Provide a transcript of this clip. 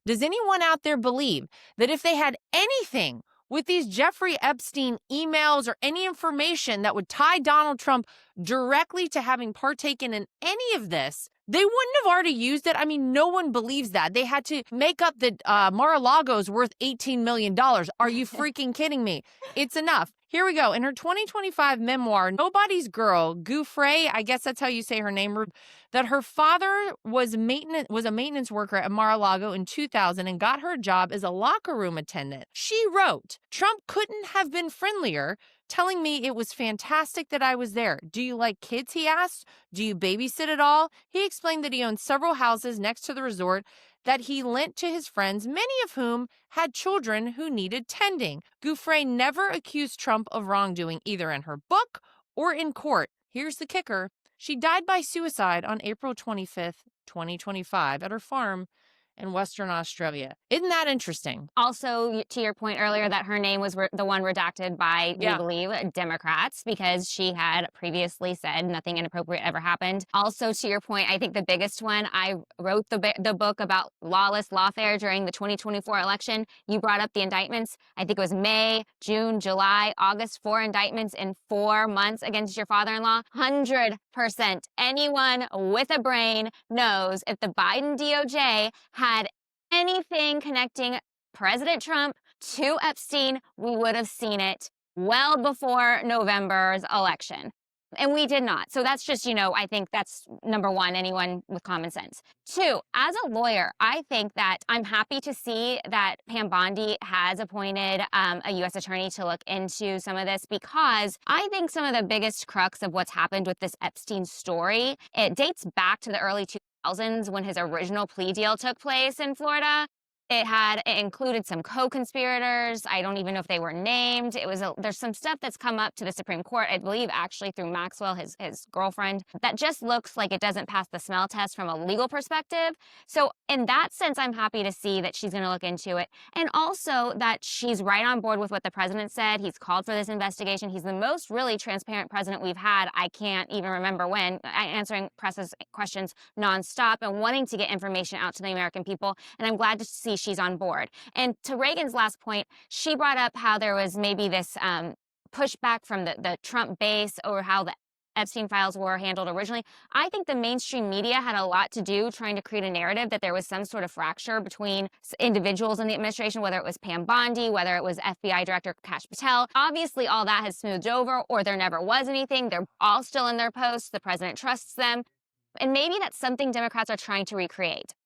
Does anyone out there believe that if they had anything with these Jeffrey Epstein emails or any information that would tie Donald Trump directly to having partaken in any of this, they wouldn't have already used it? I mean, no one believes that. They had to make up that Mar-a-Lago's worth $18 million. Are you freaking kidding me? It's enough. Here we go. In her 2025 memoir, Nobody's Girl, Gouffre, I guess that's how you say her name, that her father was a maintenance worker at Mar-a-Lago in 2000 and got her a job as a locker room attendant. She wrote, "Trump couldn't have been friendlier, telling me it was fantastic that I was there. Do you like kids?" he asked. "Do you babysit at all?" He explained that he owned several houses next to the resort that he lent to his friends, many of whom had children who needed tending. Gouffre never accused Trump of wrongdoing, either in her book or in court. Here's the kicker. She died by suicide on April 25th, 2025, at her farm in Western Australia. Isn't that interesting? Also, to your point earlier that her name was the one redacted by, we believe, Democrats, because she had previously said nothing inappropriate ever happened. Also, to your point, I think the biggest one, I wrote the book about lawless lawfare during the 2024 election. You brought up the indictments. I think it was May, June, July, August, 4 indictments in 4 months against your father-in-law. 100%. Anyone with a brain knows if the Biden DOJ had anything connecting President Trump to Epstein, we would have seen it well before November's election. And we did not. So that's just, I think that's number one, anyone with common sense. Two, as a lawyer, I think that I'm happy to see that Pam Bondi has appointed a U.S. attorney to look into some of this, because I think some of the biggest crux of what's happened with this Epstein story, it dates back to the early 2000s when his original plea deal took place in Florida. It included some co-conspirators. I don't even know if they were named. There's some stuff that's come up to the Supreme Court, I believe actually through Maxwell, his girlfriend, that just looks like it doesn't pass the smell test from a legal perspective. So in that sense, I'm happy to see that she's going to look into it. And also that she's right on board with what the president said. He's called for this investigation. He's the most really transparent president we've had. I can't even remember when, answering press's questions nonstop and wanting to get information out to the American people. And I'm glad to see she's on board. And to Reagan's last point, she brought up how there was maybe this pushback from the Trump base over how the Epstein files were handled originally. I think the mainstream media had a lot to do trying to create a narrative that there was some sort of fracture between individuals in the administration, whether it was Pam Bondi, whether it was FBI Director Kash Patel. Obviously, all that has smoothed over, or there never was anything. They're all still in their posts. The president trusts them. And maybe that's something Democrats are trying to recreate.